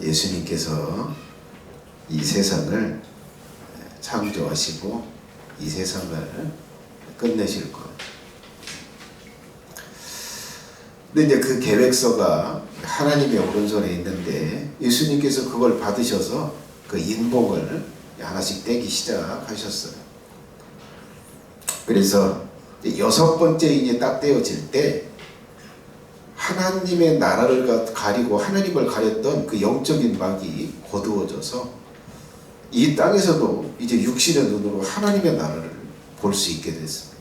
예수님께서 이 세상을 창조하시고 이 세상을 끝내실 것. 근데 이제 그 계획서가 하나님의 오른손에 있는데 예수님께서 그걸 받으셔서 그 인봉을 하나씩 떼기 시작하셨어요. 그래서 6번째 인이 딱 떼어질 때 하나님의 나라를 가리고 하나님을 가렸던 그 영적인 막이 거두어져서 이 땅에서도 이제 육신의 눈으로 하나님의 나라를 볼 수 있게 됐습니다.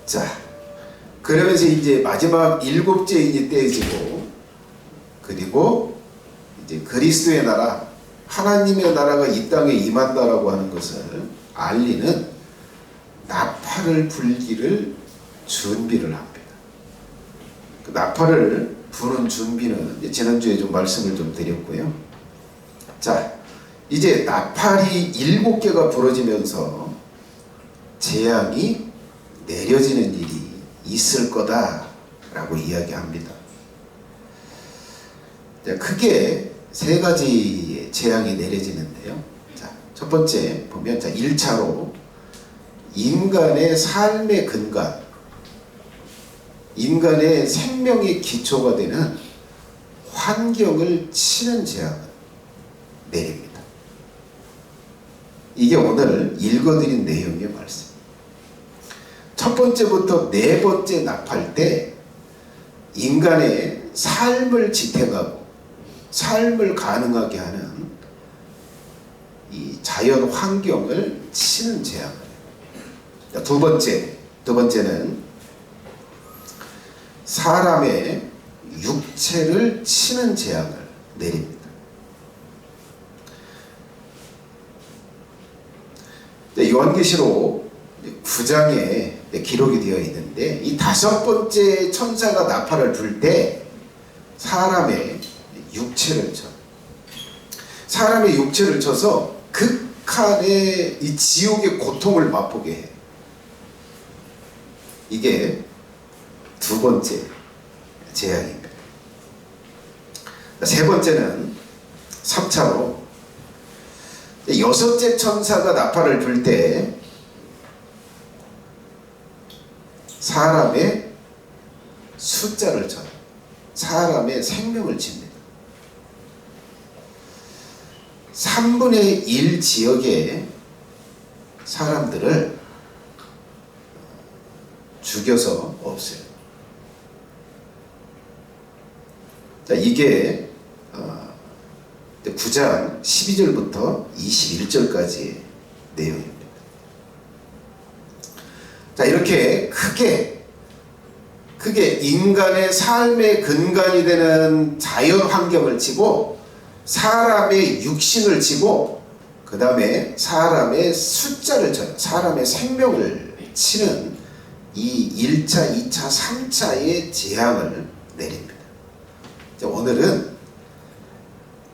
자, 그러면서 이제 마지막 7째 인이 떼어지고 그리고 이제 그리스도의 나라, 하나님의 나라가 이 땅에 임한다라고 하는 것을 알리는 나팔을 불기를 준비를 합니다. 그 나팔을 부는 준비는 지난주에 좀 말씀을 좀 드렸고요. 자, 이제 나팔이 7개가 부러지면서 재앙이 내려지는 일이 있을 거다라고 이야기합니다. 자, 크게 3가지의 재앙이 내려지는데요. 자, 첫 번째 보면, 자, 1차로 인간의 삶의 근간, 인간의 생명의 기초가 되는 환경을 치는 재앙을 내립니다. 이게 오늘 읽어드린 내용의 말씀. 첫 번째부터 4번째 나팔 때 인간의 삶을 지탱하고 삶을 가능하게 하는 이 자연 환경을 치는 재앙을. 두 번째는 사람의 육체를 치는 재앙을 내립니다. 요한계시록 9장에 기록이 되어 있는데 이 5번째 천사가 나팔을 불 때 사람의 육체를 쳐. 사람의 육체를 쳐서 극한의 이 지옥의 고통을 맛보게 해. 이게 2번째 재앙입니다. 3번째는 3차로 6째 천사가 나팔을 불 때 사람의 숫자를 쳐요. 사람의 생명을 칩니다. 3분의 1 지역의 사람들을 죽여서 없애요. 자, 이게 9장 12절부터 21절까지의 내용입니다. 자, 이렇게 크게 인간의 삶의 근간이 되는 자연 환경을 치고 사람의 육신을 치고 그 다음에 사람의 숫자를 쳐요. 사람의 생명을 치는 이 1차, 2차, 3차의 재앙을 내립니다. 자, 오늘은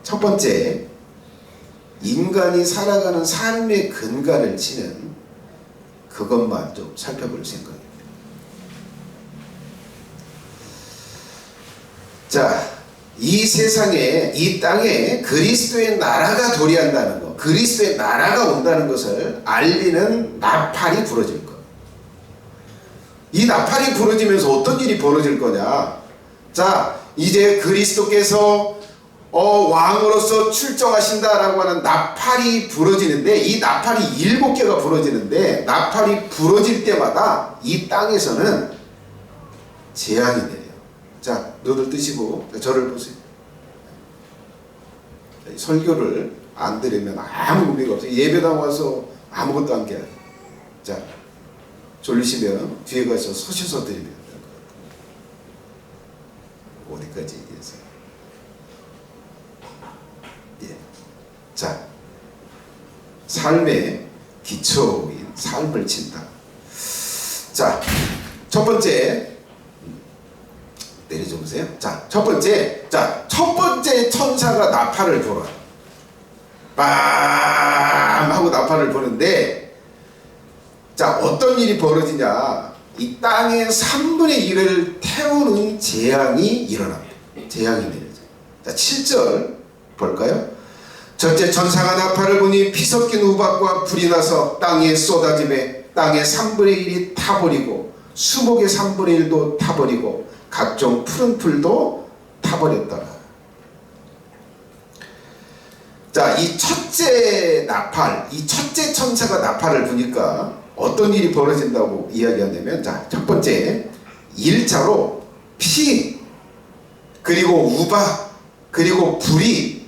첫 번째 인간이 살아가는 삶의 근간을 치는 그것만 좀 살펴볼 생각입니다. 자, 이 세상에, 이 땅에 그리스도의 나라가 도래한다는 것, 그리스도의 나라가 온다는 것을 알리는 나팔이 부러질 것. 이 나팔이 부러지면서 어떤 일이 벌어질 거냐? 자, 이제 그리스도께서 왕으로서 출정하신다라고 하는 나팔이 부러지는데, 이 나팔이 7개가 부러지는데, 나팔이 부러질 때마다 이 땅에서는 재앙이 내려요. 자, 눈을 뜨시고 저를 보세요. 설교를 안 들으면 아무 의미가 없어요. 예배당 와서 아무것도 안 깨요. 자, 졸리시면 뒤에 가서 서셔서 드리면 될 것 같아요. 어디까지 얘기해서. 예. 자, 삶의 기초인 삶을 친다. 자, 첫 번째 내려줘 보세요. 자, 첫 번째 천사가 나팔을 불어요. 빰 하고 나팔을 부는데, 자, 어떤 일이 벌어지냐? 이 땅의 3분의 1을 태우는 재앙이 일어납니다. 재앙이 내려져요. 자, 7절 볼까요? 첫째 천사가 나팔을 부니 피 섞인 우박과 불이 나서 땅에 쏟아지매 땅의 3분의 1이 타버리고 수목의 3분의 1도 타버리고 각종 푸른 풀도 타버렸더라. 자, 이 첫째 나팔, 이 첫째 천사가 나팔을 부니까 어떤 일이 벌어진다고 이야기하냐면, 자, 첫 번째 1차로 피, 그리고 우박, 그리고 불이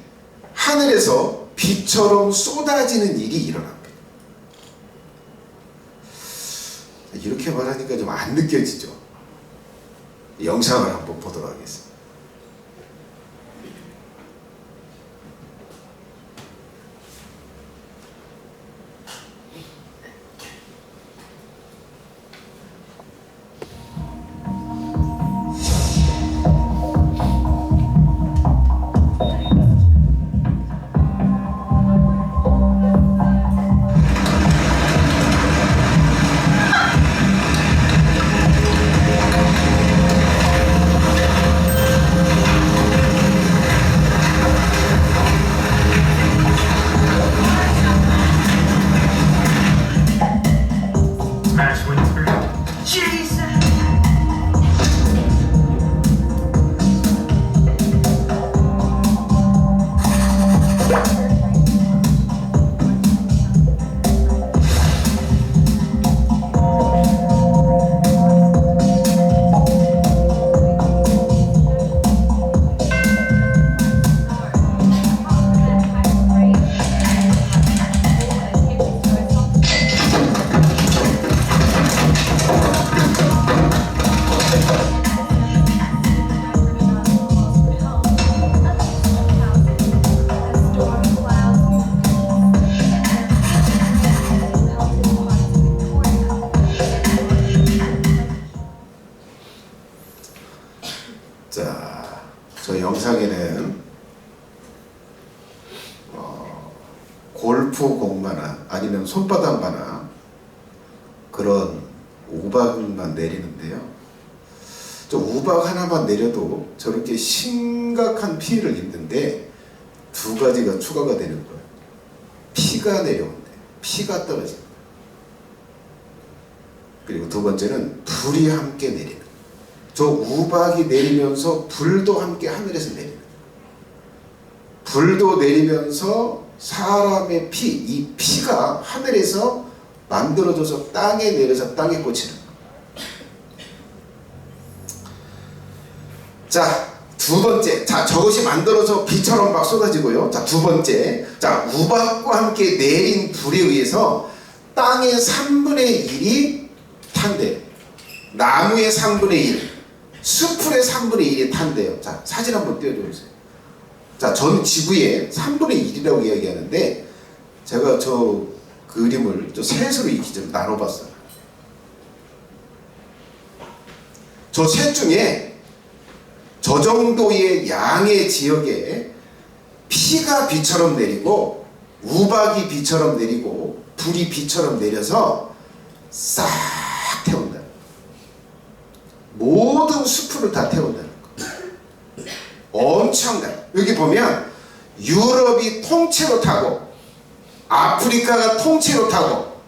하늘에서 비처럼 쏟아지는 일이 일어납니다. 이렇게 말하니까 좀 안 느껴지죠? 영상을 한번 보도록 하겠습니다. 자, 저 영상에는 골프공만한 아니면 손바닥만한 그런 우박만 내리는데요. 저 우박 하나만 내려도 저렇게 심각한 피해를 입는데 두 가지가 추가가 되는 거예요. 피가 내려온대. 피가 떨어진다. 그리고 두 번째는 불이 함께 내리는 거예요. 저 우박이 내리면서 불도 함께 하늘에서 내리는 거예요. 불도 내리면서 사람의 피, 이 피가 하늘에서 만들어져서 땅에 내려서 땅에 꽂히는 거예요. 자, 두 번째. 자, 저것이 만들어서 비처럼 막 쏟아지고요. 자, 두 번째. 자, 우박과 함께 내린 불에 의해서 땅의 3분의 1이 탄대요. 나무의 3분의 1, 수풀의 3분의 1이 탄대요. 자, 사진 한번 띄워주세요. 자, 전 지구의 3분의 1이라고 이야기하는데, 제가 저 그림을 저 셋으로 이렇게 좀 나눠봤어요. 저 셋 중에 저 정도의 양의 지역에 피가 비처럼 내리고 우박이 비처럼 내리고 불이 비처럼 내려서 싹 태운다. 모든 수풀을 다 태운다는 거. 엄청나. 여기 보면 유럽이 통째로 타고, 아프리카가 통째로 타고,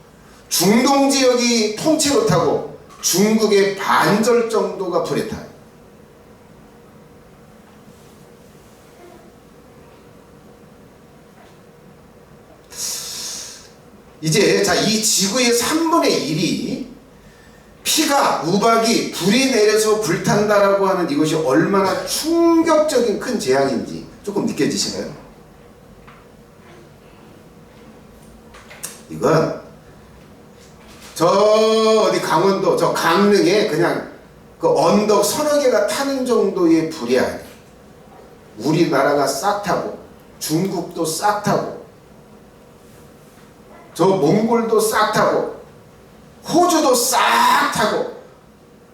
중동 지역이 통째로 타고, 중국의 반절 정도가 불에 타요. 이제 자, 이 지구의 3분의 1이 피가, 우박이, 불이 내려서 불탄다라고 하는 이것이 얼마나 충격적인 큰 재앙인지 조금 느껴지시나요? 이건 저 어디 강원도 저 강릉에 그냥 그 언덕 서너 개가 타는 정도의 불이 아니에요. 우리나라가 싹 타고, 중국도 싹 타고, 저 몽골도 싹 타고, 호주도 싹 타고,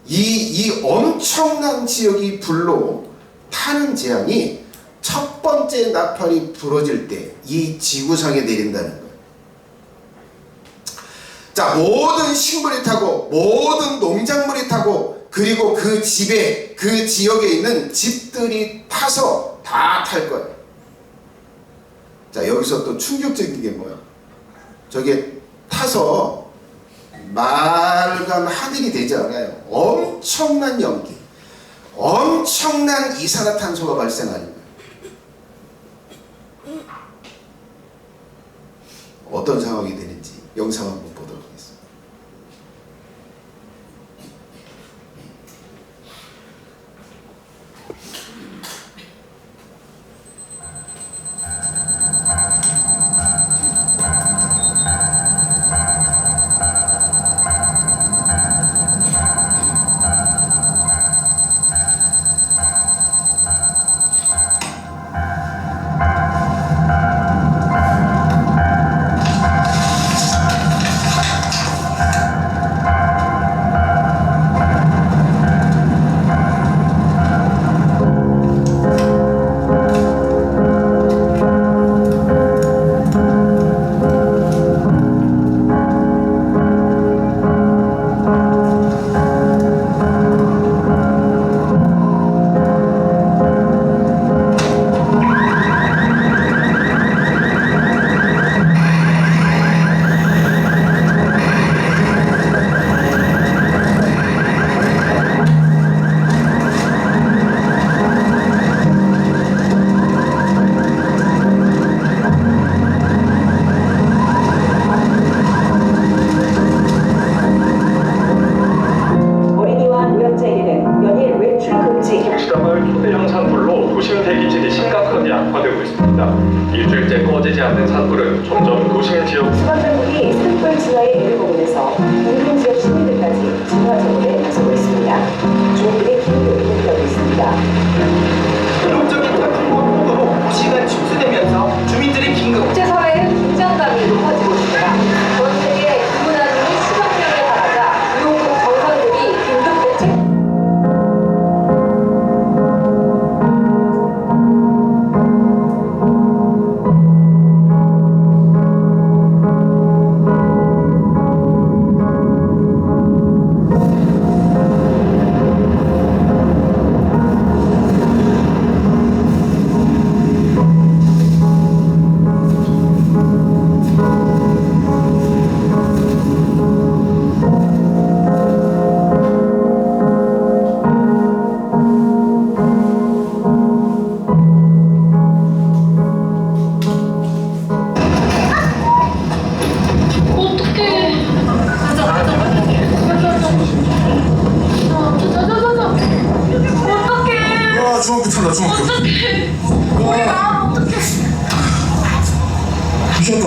이 엄청난 지역이 불로 타는 재앙이 첫 번째 나팔이 부러질 때 이 지구상에 내린다는 거예요. 자, 모든 식물이 타고, 모든 농작물이 타고, 그리고 그 집에, 그 지역에 있는 집들이 타서 다 탈 거예요. 자, 여기서 또 충격적인 게 뭐야? 저게 타서 맑은 하늘이 되지 않아요. 엄청난 연기, 엄청난 이산화탄소가 발생하는 거예요. 어떤 상황이 되는지 영상 한번 보도록 하겠습니다. 일주일째 꺼지지 않는 산불은 점점 도심 지역 소방당국이 산불 진화의 애를 복원해서 인근 지역 시민들까지 진화 작업에 나서고 있습니다. 주민들이 긴급 대피하고 있습니다. 기록적인 태풍과 폭우로 도시가 침수되면서 주민들이 긴급 국제사회의 긴장감이 높아지고 있습니다. 전 세계 인구난이 10억 명에 달하자 유럽국 정상들이 긴급 대책 주먹 붙였다 주먹. 어떡해. 우리 마음 어떡해. 미쳤다.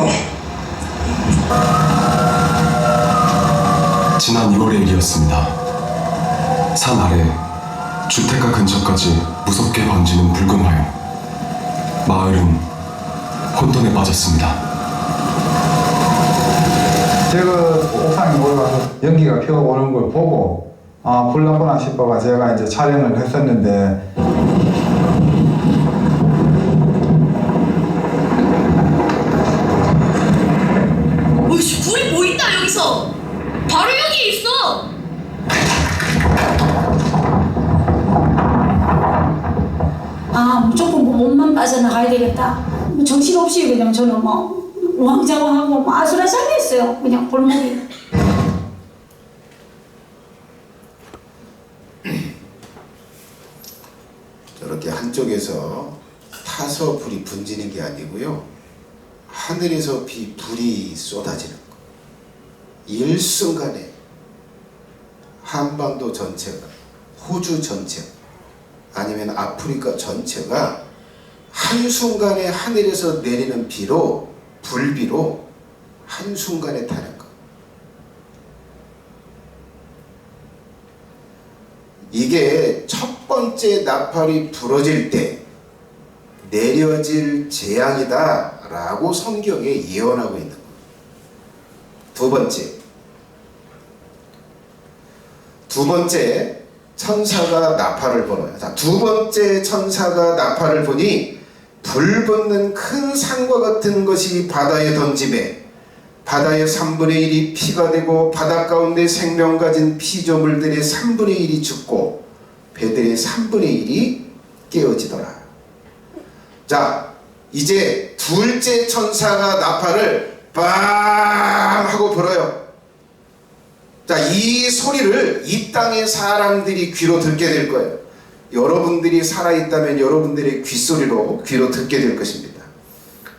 지난 2월의 일이었습니다. 산 아래 주택가 근처까지 무섭게 번지는 붉은 화염. 마을은 혼돈에 빠졌습니다. 제가 옥상에 올라가서 연기가 피어오는 걸 보고 불 났구나 싶어가 제가 이제 촬영을 했었는데 어이씨, 불이 보인다 여기서. 바로 여기 있어. 무조건 몸만 빠져나가야 되겠다. 정신없이 그냥 저는 우왕좌왕하고 아수라장했어요. 그냥 골목이. 저렇게 한쪽에서 타서 불이 분지는 게 아니고요. 하늘에서 불이 쏟아지는 거. 일순간에 한반도 전체가, 호주 전체, 아니면 아프리카 전체가 한순간에 하늘에서 내리는 비로, 불비로 한순간에 타는 거. 이게 첫 번째 나팔이 부러질 때 내려질 재앙이다 라고 성경에 예언하고 있는 거예요. 두 번째 천사가 나팔을 불어요. 자, 두 번째 천사가 나팔을 부니 불붙는 큰 산과 같은 것이 바다에 던짐에 바다의 3분의 1이 피가 되고 바다 가운데 생명 가진 피조물들의 3분의 1이 죽고 배들의 3분의 1이 깨어지더라. 자, 이제 둘째 천사가 나팔을 빵 하고 불어요. 자, 이 소리를 이 땅의 사람들이 귀로 듣게 될 거예요. 여러분들이 살아있다면 여러분들의 귓소리로 귀로 듣게 될 것입니다.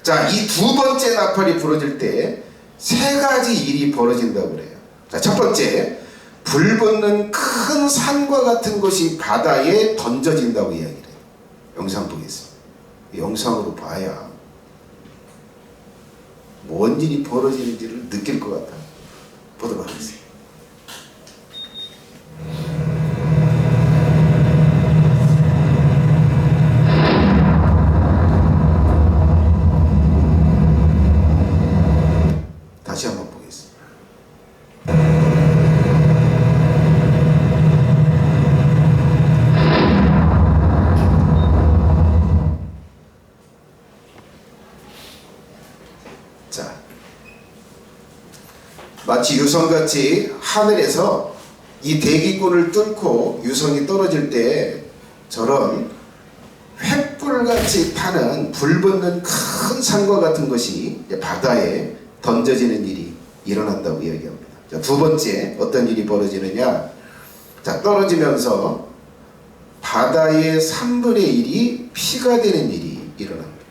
자, 이 두 번째 나팔이 부러질 때 세 가지 일이 벌어진다고 그래요. 자, 첫 번째, 불 붙는 큰 산과 같은 것이 바다에 던져진다고 이야기를 해요. 영상 보겠습니다. 영상으로 봐야 뭔 일이 벌어지는지를 느낄 것 같아요. 보도록 하겠습니다. 다시 한번 보겠습니다. 자, 마치 유성같이 하늘에서 이 대기권을 뚫고 유성이 떨어질 때 저런 횃불같이 타는 불붙는 큰 산과 같은 것이 바다에 던져지는 일이 일어난다고 이야기합니다. 자, 두 번째 어떤 일이 벌어지느냐? 자, 떨어지면서 바다의 3분의 1이 피가 되는 일이 일어납니다.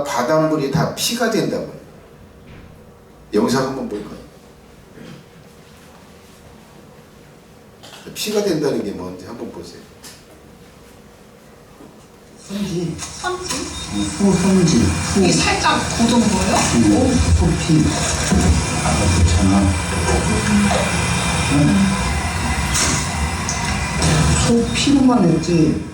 바닷물이 다 피가 된다고요. 영상 한번 볼까요? 피가 된다는 게 뭔지 한번 보세요. 선지. 선지? 후선지. 이게 살짝 고정 거예요? 후피. 그렇잖아. 소피로만 했지.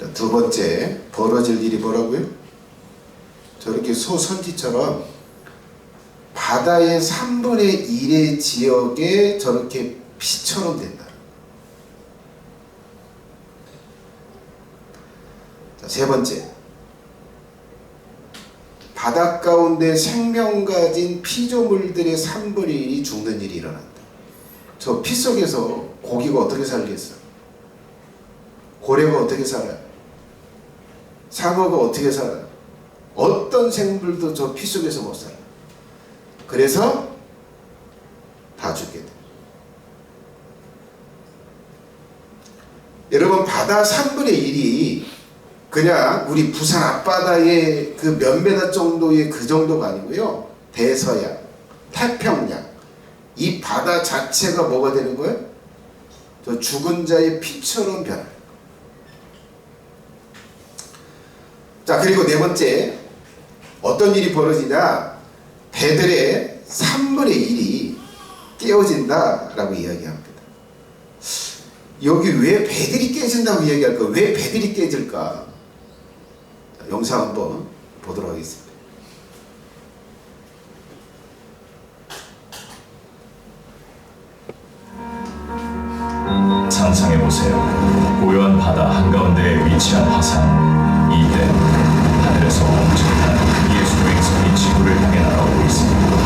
자, 두 번째 벌어질 일이 뭐라고요? 저렇게 소선지처럼 바다의 3분의 1의 지역에 저렇게 피처럼 된다. 자, 세 번째, 바다 가운데 생명 가진 피조물들의 3분의 1이 죽는 일이 일어난다. 저 피 속에서 고기가 어떻게 살겠어? 고래가 어떻게 살아요? 상어가 어떻게 살아요? 어떤 생물도 저 피 속에서 못 살아요. 그래서 다 죽게 돼. 여러분, 바다 3분의 1이 그냥 우리 부산 앞바다의 그 몇 메다 정도의 그 정도가 아니고요. 대서양, 태평양, 이 바다 자체가 뭐가 되는 거예요? 저 죽은 자의 피처럼 변해요. 자, 그리고 네 번째, 어떤 일이 벌어지냐? 배들의 3분의 1이 깨어진다라고 이야기합니다. 여기 왜 배들이 깨진다고 이야기할까? 왜 배들이 깨질까? 자, 영상 한번 보도록 하겠습니다. 상상해보세요. 고요한 바다 한가운데에 위치한 화산. 이때 하늘에서 엄청난 크기의 수행선이 지구를 향해 날아오고 있습니다.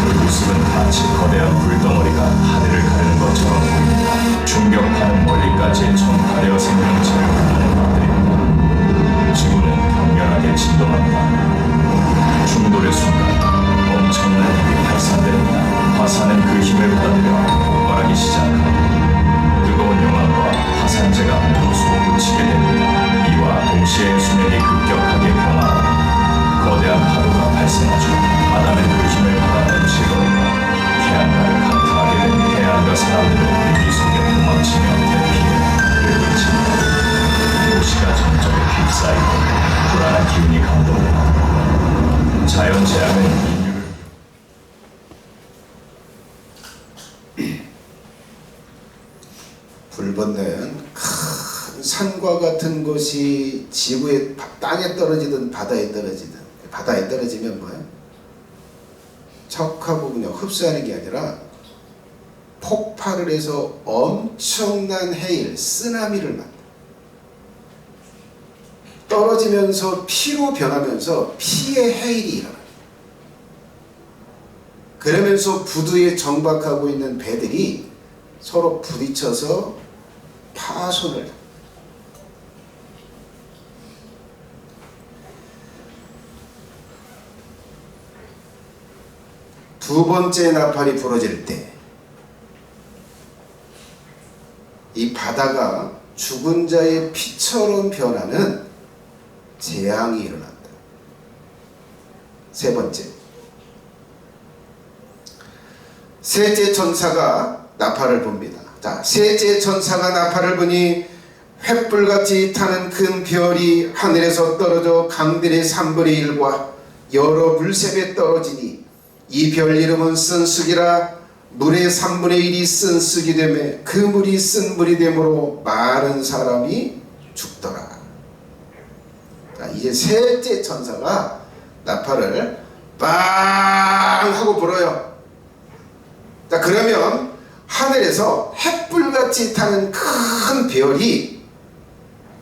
그 모습은 마치 거대한 불덩어리가 하늘을 가르는 것처럼 보입니다. 충격파는 멀리까지 전파되어 생명체를 흩어낸 것들입니다. 지구는 격렬하게 진동합니다. 충돌의 순간 엄청난 힘이 발산됩니다. 화산은 그 힘을 받아들여 폭발하기 시작합니다. 뜨거운 용암과 화산재가 모두 솟구치게 됩니다. 이와 동시에 수면이 급격하게 변화하고 거대한 파도가 발생하죠. 바다는 그 힘을 받아낸 즐거움과 해안가를 강타하게 된 해안가 사람들은 위기 속에 도망치며 대피해 그를 칩니다. 도시가 점점 휩싸이고 불안한 기운이 감동됩니다. 자연재앙은 인류를 불붙는 큰 산과 같은 것이 지구의 땅에 떨어지든 바다에 떨어지든, 바다에 떨어지면 뭐예요? 척하고 그냥 흡수하는 게 아니라 폭발을 해서 엄청난 해일, 쓰나미를 만들어요. 떨어지면서 피로 변하면서 피의 해일이 일어나요. 그러면서 부두에 정박하고 있는 배들이 서로 부딪혀서 파손을 합니다. 두 번째 나팔이 부러질 때 이 바다가 죽은 자의 피처럼 변하는 재앙이 일어난다. 세 번째, 셋째 천사가 나팔을 붑니다. 자, 셋째 천사가 나팔을 부니 횃불같이 타는 큰 별이 하늘에서 떨어져 강들의 3분의 1과 여러 물샘에 떨어지니 이 별 이름은 쓴쑥이라. 물의 3분의 1이 쓴쑥이 되매 그 물이 쓴 물이 되므로 많은 사람이 죽더라. 자, 이제 셋째 천사가 나팔을 빵 하고 불어요. 자, 그러면 하늘에서 횃불같이 타는 큰 별이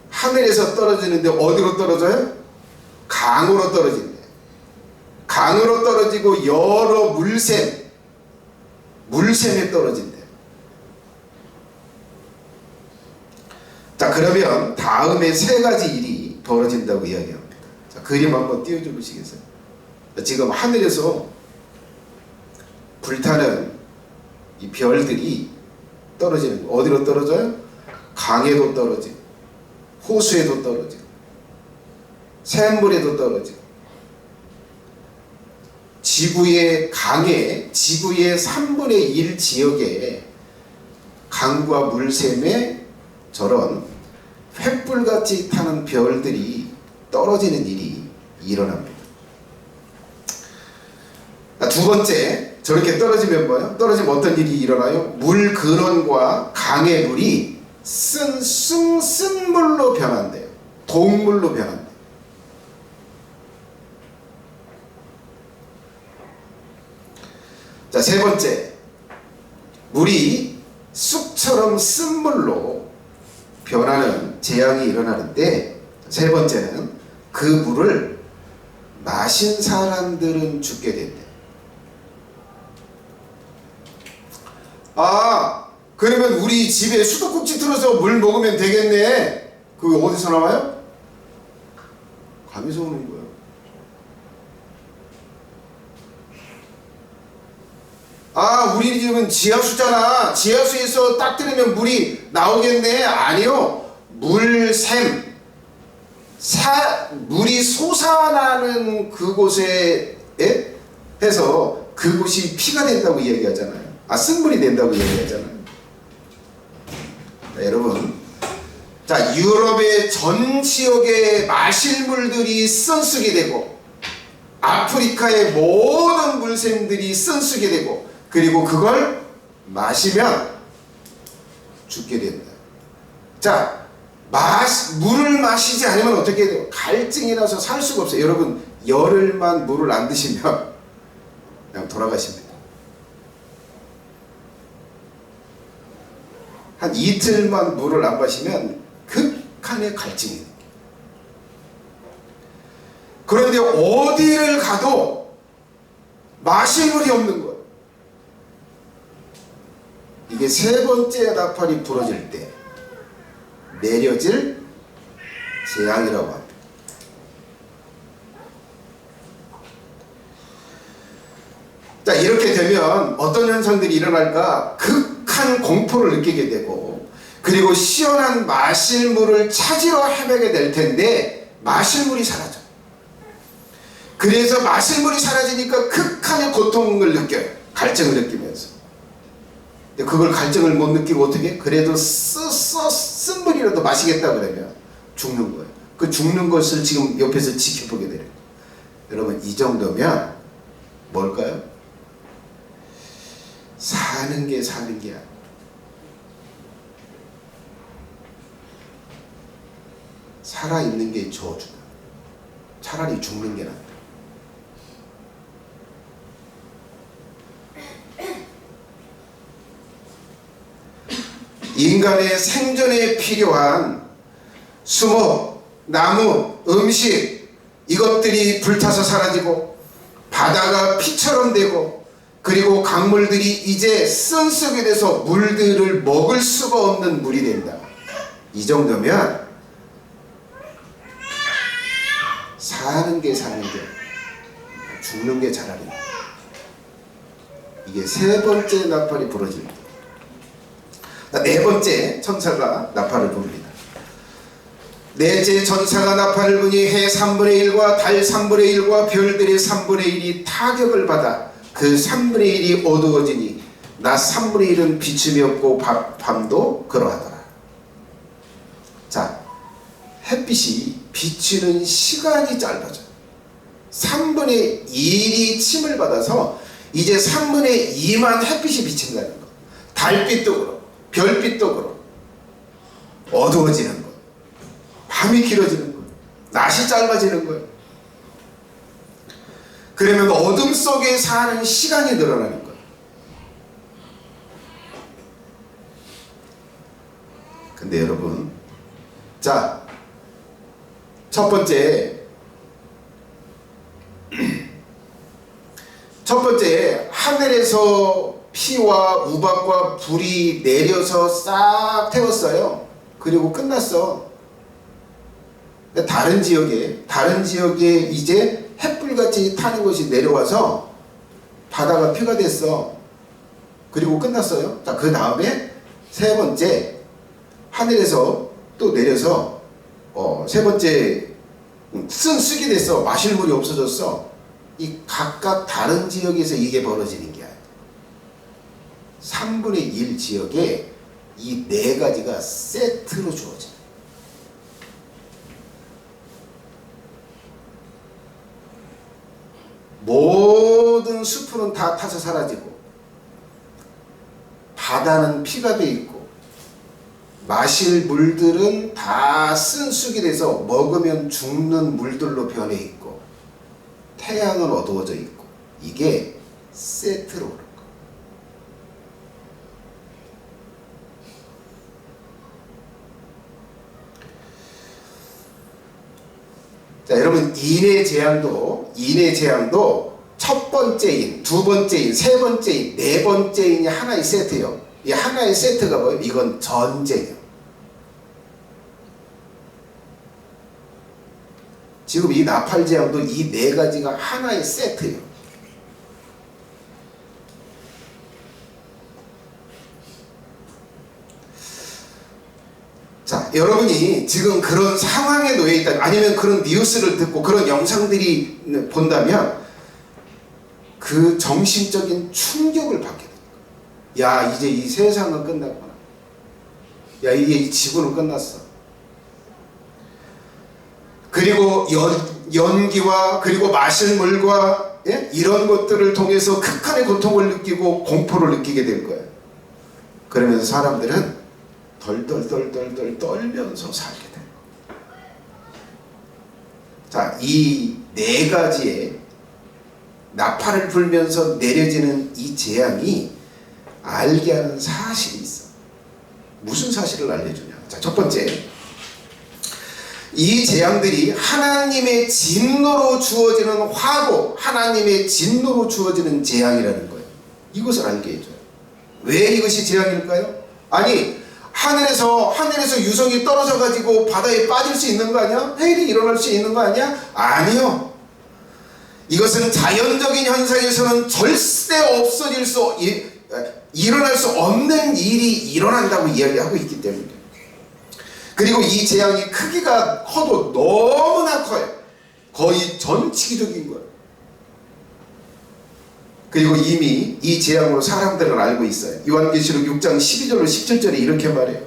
하늘에서 떨어지는데 어디로 떨어져요? 강으로 떨어진대. 강으로 떨어지고 여러 물샘에 떨어진대. 자, 그러면 다음에 세 가지 일이 벌어진다고 이야기합니다. 자, 그림 한번 띄워줘 보시겠어요? 지금 하늘에서 불타는 이 별들이 떨어지는 거. 어디로 떨어져요? 강에도 떨어지고 호수에도 떨어지고 샘물에도 떨어지고 지구의 강에 지구의 3분의 1 지역에 강과 물샘에 저런 횃불같이 타는 별들이 떨어지는 일이 일어납니다. 두 번째, 저렇게 떨어지면 뭐예요? 떨어지면 어떤 일이 일어나요? 물 근원과 강의 물이 쓴 물로 변한대요. 동물로 변한대요. 자, 세 번째, 물이 쑥처럼 쓴 물로 변하는 재앙이 일어나는데, 세 번째는 그 물을 마신 사람들은 죽게 된대. 아, 그러면 우리 집에 수도꼭지 틀어서 물 먹으면 되겠네. 그게 어디서 나와요? 감에서 오는 거예요. 아, 우리 집은 지하수잖아. 지하수에서 딱 들으면 물이 나오겠네. 아니요. 물샘, 물이 솟아나는 그곳에 해서 그곳이 피가 된다고 이야기하잖아요. 아, 쓴물이 된다고 이야기하잖아요. 자, 여러분, 자, 유럽의 전 지역의 마실 물들이 쓴쑥이 되고 아프리카의 모든 물샘들이 쓴쑥이 되고 그리고 그걸 마시면 죽게 된다. 자, 물을 마시지 않으면 어떻게 돼요? 갈증이 나서 살 수가 없어요. 여러분, 열흘만 물을 안 드시면 그냥 돌아가십니다. 한 이틀만 물을 안 마시면 극한의 갈증이 돼요. 그런데 어디를 가도 마실 물이 없는 거예요. 이게 세 번째 나팔이 부러질 때 내려질 재앙이라고 합니다. 자, 이렇게 되면 어떤 현상들이 일어날까? 극한 공포를 느끼게 되고 그리고 시원한 마실 물을 찾으러 헤매게 될 텐데 마실 물이 사라져. 그래서 마실 물이 사라지니까 극한의 고통을 느껴요. 갈증을 느끼면서. 그걸 갈증을 못 느끼고 어떻게? 그래도 쓴 물이라도 마시겠다 그러면 죽는 거예요. 그 죽는 것을 지금 옆에서 지켜보게 돼요. 여러분, 이 정도면 뭘까요? 사는 게 아니야. 살아있는 게 저주다. 차라리 죽는 게 낫다. 인간의 생존에 필요한 수목, 나무, 음식 이것들이 불타서 사라지고 바다가 피처럼 되고 그리고 강물들이 이제 쓴속이 돼서 물들을 먹을 수가 없는 물이 된다. 이 정도면 사는 게 죽는 게 차라리. 이게 세 번째 나팔이 부러집니다. 네 번째 천사가 나팔을 부릅니다. 넷째 천사가 나팔을 부니 해 3분의 1과 달 3분의 1과 별들의 3분의 1이 타격을 받아 그 3분의 1이 어두워지니 낮 3분의 1은 비춤이 없고 밤도 그러하더라. 자, 햇빛이 비추는 시간이 짧아져. 3분의 1이 침을 받아서 이제 3분의 2만 햇빛이 비친다는 거. 달빛도 그렇고 별빛도 그렇고 어두워지는 거. 밤이 길어지는 거예요. 낮이 짧아지는 거예요. 그러면 어둠 속에 사는 시간이 늘어나는 거예요. 근데 여러분, 자, 첫 번째 하늘에서 피와 우박과 불이 내려서 싹 태웠어요. 그리고 끝났어. 다른 지역에 이제 햇불같이 타는 것이 내려와서 바다가 피가 됐어. 그리고 끝났어요. 자, 그 다음에 세 번째 하늘에서 또 내려서 세 번째 쓱이 됐어. 마실 물이 없어졌어. 이 각각 다른 지역에서 이게 벌어지는 게 아니야. 3분의 1 지역에 이 네 가지가 세트로 주어져. 모든 숲은 다 타서 사라지고 바다는 피가 돼 있고 마실 물들은 다 쓴쑥이 돼서 먹으면 죽는 물들로 변해 있고 태양은 어두워져 있고 이게 세트로 오는 거. 자, 여러분 인의 재앙도 첫 번째 인, 두 번째 인, 세 번째 인, 네 번째 인이 하나의 세트예요. 이 하나의 세트가 뭐예요? 이건 전쟁이에요. 지금 이 나팔 재앙도 이 네 가지가 하나의 세트예요. 자, 여러분이 지금 그런 상황에 놓여 있다, 아니면 그런 뉴스를 듣고 그런 영상들이 본다면 그 정신적인 충격을 받게 됩니다. 야, 이제 이 세상은 끝났구나. 야, 이제 이 지구는 끝났어. 그리고 연기와 그리고 마실 물과 이런 것들을 통해서 극한의 고통을 느끼고 공포를 느끼게 될 거예요. 그러면서 사람들은 덜덜덜덜 떨면서 살게 돼요. 자, 이 네 가지의 나팔을 불면서 내려지는 이 재앙이 알게 하는 사실이 있어. 무슨 사실을 알려주냐? 자, 첫 번째, 이 재앙들이 하나님의 진노로 주어지는 화고, 하나님의 진노로 주어지는 재앙이라는 거예요. 이것을 알게 해줘요. 왜 이것이 재앙일까요? 아니, 하늘에서 유성이 떨어져 가지고 바다에 빠질 수 있는 거 아니야? 해일이 일어날 수 있는 거 아니야? 아니요. 이것은 자연적인 현상에서는 절대 일어날 수 없는 일이 일어난다고 이야기하고 있기 때문에. 그리고 이 재앙이 크기가 커도 너무나 커요. 거의 전치기적인 거예요. 그리고 이미 이 재앙으로 사람들은 알고 있어요. 요한계시록 6장 12절로 17절에 이렇게 말해요.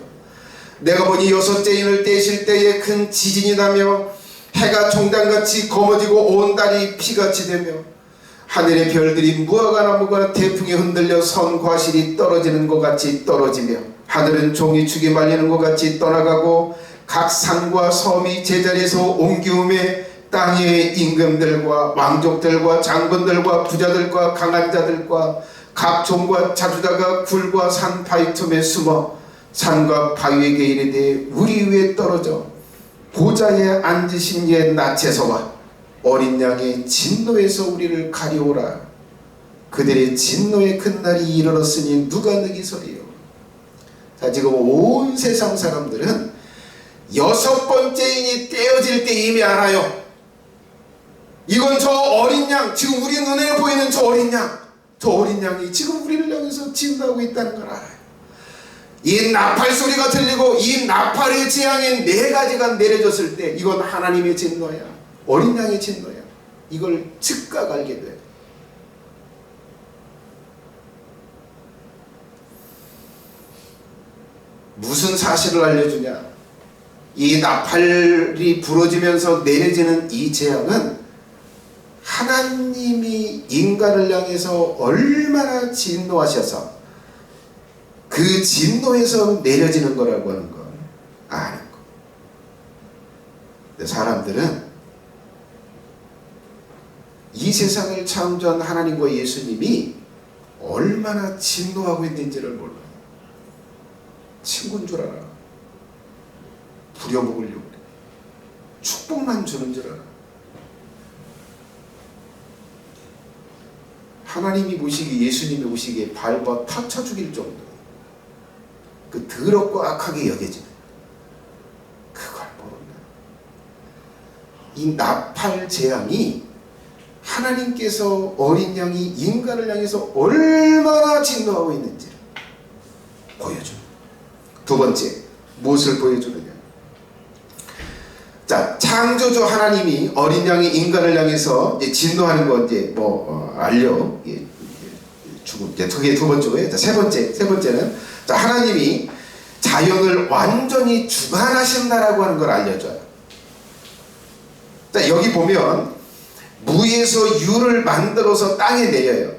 내가 보니 여섯째 인을 떼실 때에 큰 지진이 나며 해가 종단같이 검어지고 온 달이 피같이 되며 하늘의 별들이 무화과나무가 태풍에 흔들려 선 과실이 떨어지는 것 같이 떨어지며 하늘은 종이 축에 말리는 것 같이 떠나가고 각 산과 섬이 제자리에서 옮기움에 땅의 임금들과 왕족들과 장군들과 부자들과 강한 자들과 각 종과 자주자가 굴과 산 바위 틈에 숨어 산과 바위에게 이르되 우리 위에 떨어져 보좌에 앉으신 옛 나체서와 어린 양의 진노에서 우리를 가리오라. 그들의 진노의 큰 날이 이르렀으니 누가 느기서리요. 자, 지금 온 세상 사람들은 6번째 인이 떼어질 때 이미 알아요. 이건 저 어린 양, 지금 우리 눈에 보이는 저 어린 양이 지금 우리를 향해서 진노하고 있다는 걸 알아요. 이 나팔 소리가 들리고 이 나팔의 재앙의 4가지가 내려졌을 때 이건 하나님의 진노야, 어린 양의 진노야. 이걸 즉각 알게 돼요. 무슨 사실을 알려주냐? 이 나팔이 부러지면서 내려지는 이 재앙은 하나님이 인간을 향해서 얼마나 진노하셔서 그 진노에서 내려지는 거라고 하는 걸 아는 거. 근데 사람들은 이 세상을 창조한 하나님과 예수님이 얼마나 진노하고 있는지를 몰라요. 친구인 줄 알아. 부려먹으려고 그래. 축복만 주는 줄 알아. 하나님이 보시기에, 예수님이 보시기에 밟아 터쳐 죽일 정도 그 더럽고 악하게 여겨지는, 그걸 모른다. 이 나팔 재앙이 하나님께서 어린 양이 인간을 향해서 얼마나 진노하고 있는지를 보여줍니다. 두 번째, 무엇을 보여주느냐? 자, 창조주 하나님이 어린 양이 인간을 향해서 이제 진노하는 거 이제 주고, 이제 그게 두 번째고요. 자, 세 번째는, 자, 하나님이 자연을 완전히 주관하신다라고 하는 걸 알려줘요. 자, 여기 보면 무에서 유를 만들어서 땅에 내려요.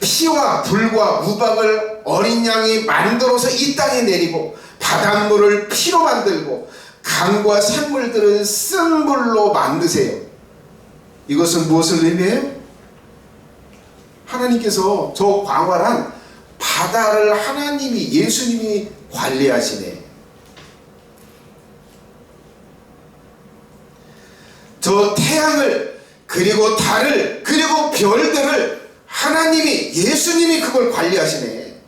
피와 불과 우박을 어린 양이 만들어서 이 땅에 내리고, 바닷물을 피로 만들고, 강과 샘물들은 쓴 물로 만드세요. 이것은 무엇을 의미해요? 하나님께서 저 광활한 바다를 하나님이, 예수님이 관리하시네. 저 태양을, 그리고 달을, 그리고 별들을 하나님이, 예수님이 그걸 관리하시네.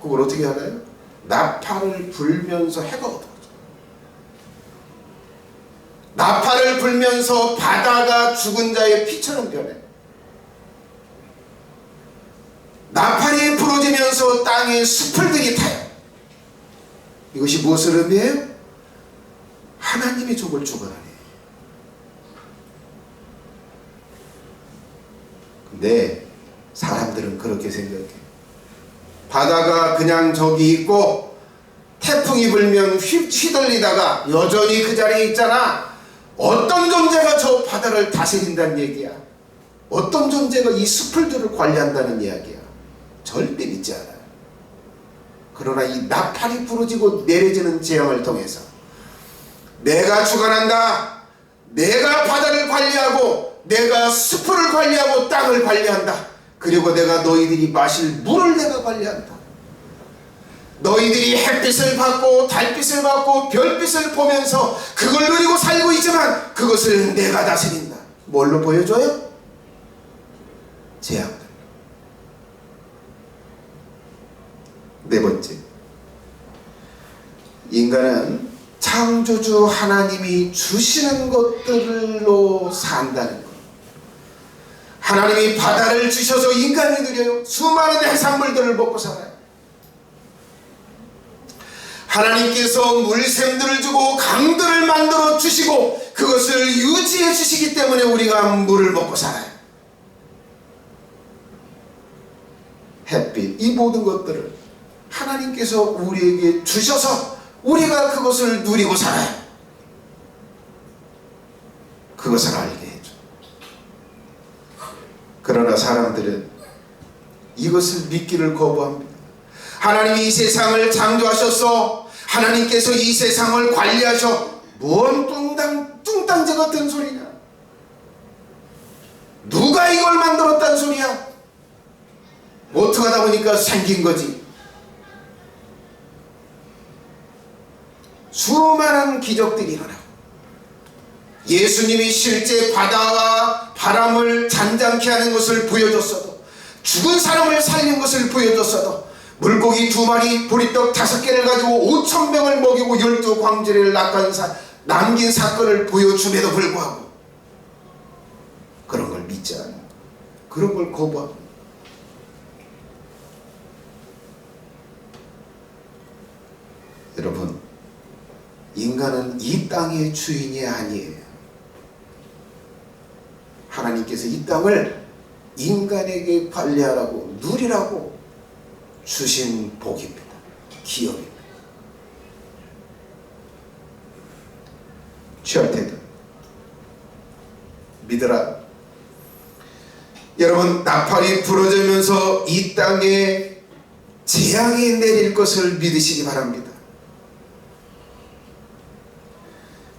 그걸 어떻게 하나요? 나팔을 불면서 해가 어두워져. 나팔을 불면서 바다가 죽은 자의 피처럼 변해. 나팔이 부러지면서 땅에 숲을들이 타요. 이것이 무엇을 의미해요? 하나님이 저걸 주관하네. 근데 사람들은 그렇게 생각해. 바다가 그냥 저기 있고 태풍이 불면 휘둘리다가 여전히 그 자리에 있잖아. 어떤 존재가 저 바다를 다스린다는 얘기야? 어떤 존재가 이 숲을들을 관리한다는 이야기야? 절대 믿지 않아요. 그러나 이 나팔이 부러지고 내려지는 재앙을 통해서 내가 주관한다, 내가 바다를 관리하고, 내가 숲을 관리하고 땅을 관리한다, 그리고 내가 너희들이 마실 물을 내가 관리한다. 너희들이 햇빛을 받고 달빛을 받고 별빛을 보면서 그걸 누리고 살고 있지만 그것을 내가 다스린다. 뭘로 보여줘요? 재앙들. 네 번째, 인간은 창조주 하나님이 주시는 것들로 산다는 것. 하나님이 바다를 주셔서 인간이 누려요. 수많은 해산물들을 먹고 살아요. 하나님께서 물샘들을 주고 강들을 만들어 주시고 그것을 유지해 주시기 때문에 우리가 물을 먹고 살아요. 햇빛, 이 모든 것들을 하나님께서 우리에게 주셔서 우리가 그것을 누리고 살아요. 그것을 알게 해줘. 그러나 사람들은 이것을 믿기를 거부합니다. 하나님이 이 세상을 창조하셨어. 하나님께서 이 세상을 관리하셔. 뭔 뚱땅지 같은 소리냐? 누가 이걸 만들었단 소리야? 어떻게 하다 보니까 생긴 거지. 수많은 기적들이 일어나고 예수님이 실제 바다와 바람을 잔잔케 하는 것을 보여줬어도, 죽은 사람을 살린 것을 보여줬어도, 물고기 2마리 보리떡 5개를 가지고 5,000명을 먹이고 12광주리를 남긴 사건을 보여줌에도 불구하고 그런 걸 믿지 않아요. 그런 걸 거부하고. 여러분, 인간은 이 땅의 주인이 아니에요. 하나님께서 이 땅을 인간에게 관리하라고, 누리라고 주신 복입니다. 기업입니다. 취할 때도 믿으라. 여러분, 나팔이 부러지면서 이 땅에 재앙이 내릴 것을 믿으시기 바랍니다.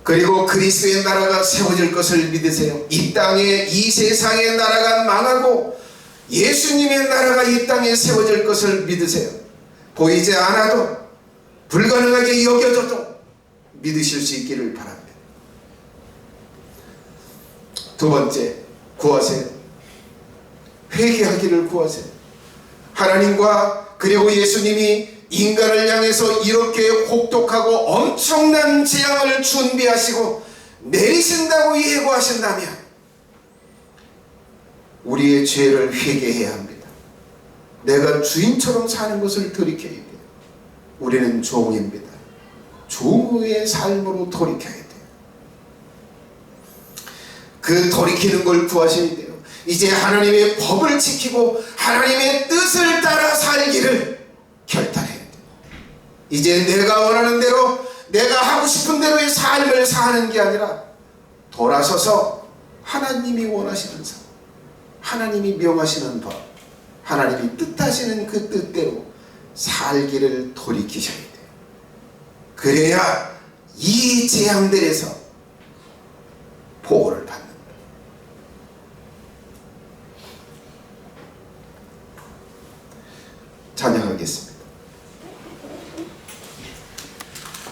그리고 그리스도의 나라가 세워질 것을 믿으세요. 이 땅에, 이 세상의 나라가 망하고 예수님의 나라가 이 땅에 세워질 것을 믿으세요. 보이지 않아도, 불가능하게 여겨져도 믿으실 수 있기를 바랍니다. 두 번째, 구하세요. 회개하기를 구하세요. 하나님과 그리고 예수님이 인간을 향해서 이렇게 혹독하고 엄청난 재앙을 준비하시고 내리신다고 예고하신다면 우리의 죄를 회개해야 합니다. 내가 주인처럼 사는 것을 돌이켜야 돼요. 우리는 종입니다. 종의 삶으로 돌이켜야 돼요. 그 돌이키는 걸 구하셔야 돼요. 이제 하나님의 법을 지키고 하나님의 뜻을 따라 살기를 결단해야 돼요. 이제 내가 원하는 대로, 내가 하고 싶은 대로의 삶을 사는 게 아니라 돌아서서 하나님이 원하시는 삶, 하나님이 명하시는 법, 하나님이 뜻하시는 그 뜻대로 살기를 돌이키셔야 돼요. 그래야 이 재앙들에서 보호를 받는다. 찬양하겠습니다.